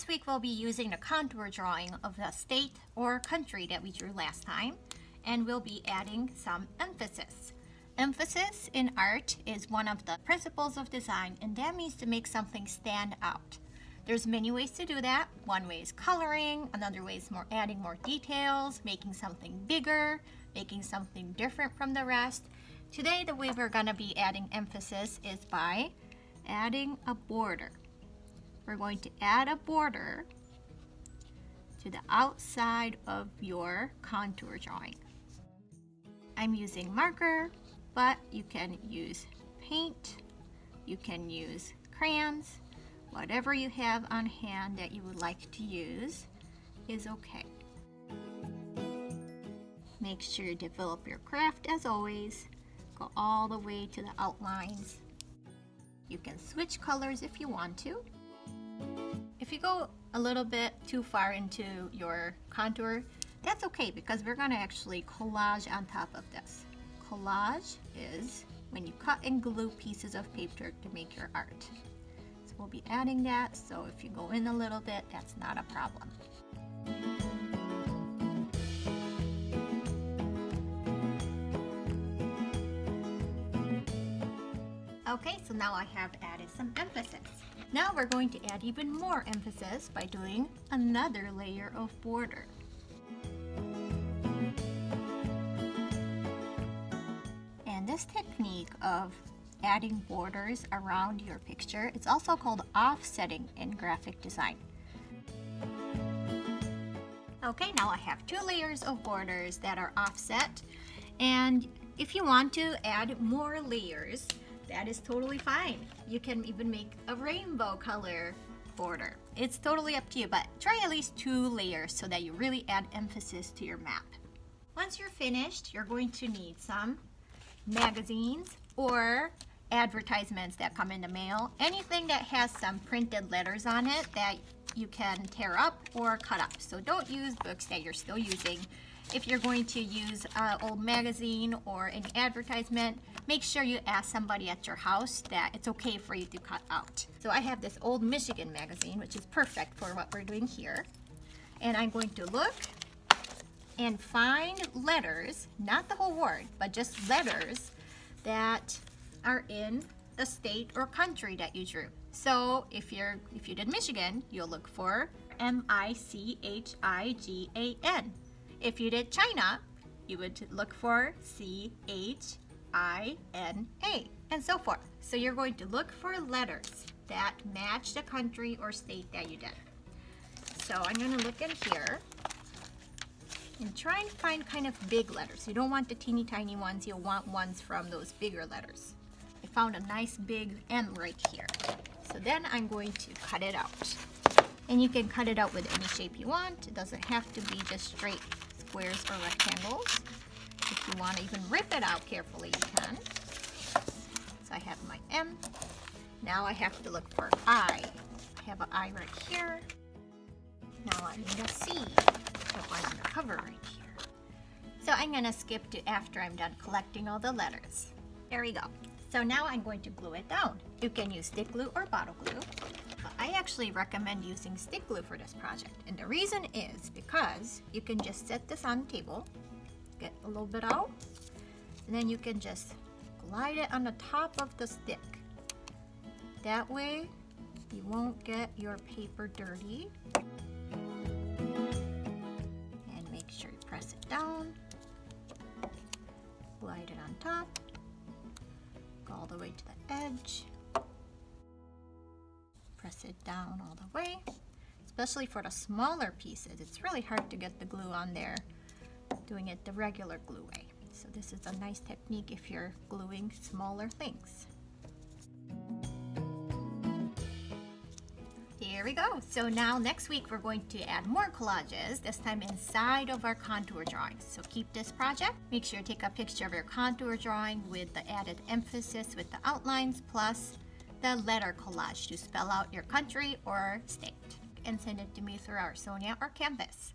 this week we'll be using the contour drawing of the state or country that we drew last time, and we'll be adding some emphasis. Emphasis in art is one of the principles of design, and that means to make something stand out. There's many ways to do that. One way is coloring, another way is adding more details, making something bigger, making something different from the rest. Today, the way we're going to be adding emphasis is by adding a border. We're going to add a border to the outside of your contour drawing. I'm using marker, but you can use paint, you can use crayons. Whatever you have on hand that you would like to use is okay. Make sure you develop your craft as always. Go all the way to the outlines. You can switch colors if you want to. If you go a little bit too far into your contour, that's okay because we're going to actually collage on top of this. Collage is when you cut and glue pieces of paper to make your art. So we'll be adding that, so if you go in a little bit, that's not a problem. Okay, so now I have added some emphasis. Now we're going to add even more emphasis by doing another layer of border. And this technique of adding borders around your picture, it's also called offsetting in graphic design. Okay, now I have two layers of borders that are offset, and if you want to add more layers, that is totally fine. You can even make a rainbow color border. It's totally up to you, but try at least 2 layers so that you really add emphasis to your map. Once you're finished, you're going to need some magazines or advertisements that come in the mail. Anything that has some printed letters on it that you can tear up or cut up. So don't use books that you're still using. If you're going to use an old magazine or an advertisement, make sure you ask somebody at your house that it's okay for you to cut out. So I have this old Michigan magazine, which is perfect for what we're doing here. And I'm going to look and find letters, not the whole word, but just letters that are in the state or country that you drew. So if you did Michigan, you'll look for M-I-C-H-I-G-A-N. If you did China, you would look for C-H-I-N-A, and so forth. So you're going to look for letters that match the country or state that you did. So I'm going to look in here and try and find kind of big letters. You don't want the teeny tiny ones, you'll want ones from those bigger letters. I found a nice big M right here. So then I'm going to cut it out. And you can cut it out with any shape you want. It doesn't have to be just straight squares or rectangles. If you want to even rip it out carefully, you can. So I have my M. Now I have to look for I. I have an I right here. Now I need a C. I have one on the cover right here. So I'm going to skip to after I'm done collecting all the letters. There we go. So now I'm going to glue it down. You can use stick glue or bottle glue. I actually recommend using stick glue for this project, and the reason is because you can just set this on the table, get a little bit out, and then you can just glide it on the top of the stick. That way you won't get your paper dirty. And make sure you press it down, glide it on top, go all the way to the edge. Press it down all the way, especially for the smaller pieces. It's really hard to get the glue on there doing it the regular glue way. So this is a nice technique if you're gluing smaller things. Here we go. So now next week we're going to add more collages, this time inside of our contour drawings. So keep this project. Make sure you take a picture of your contour drawing with the added emphasis with the outlines plus the letter collage to spell out your country or state, and send it to me through our Sonia or Canvas.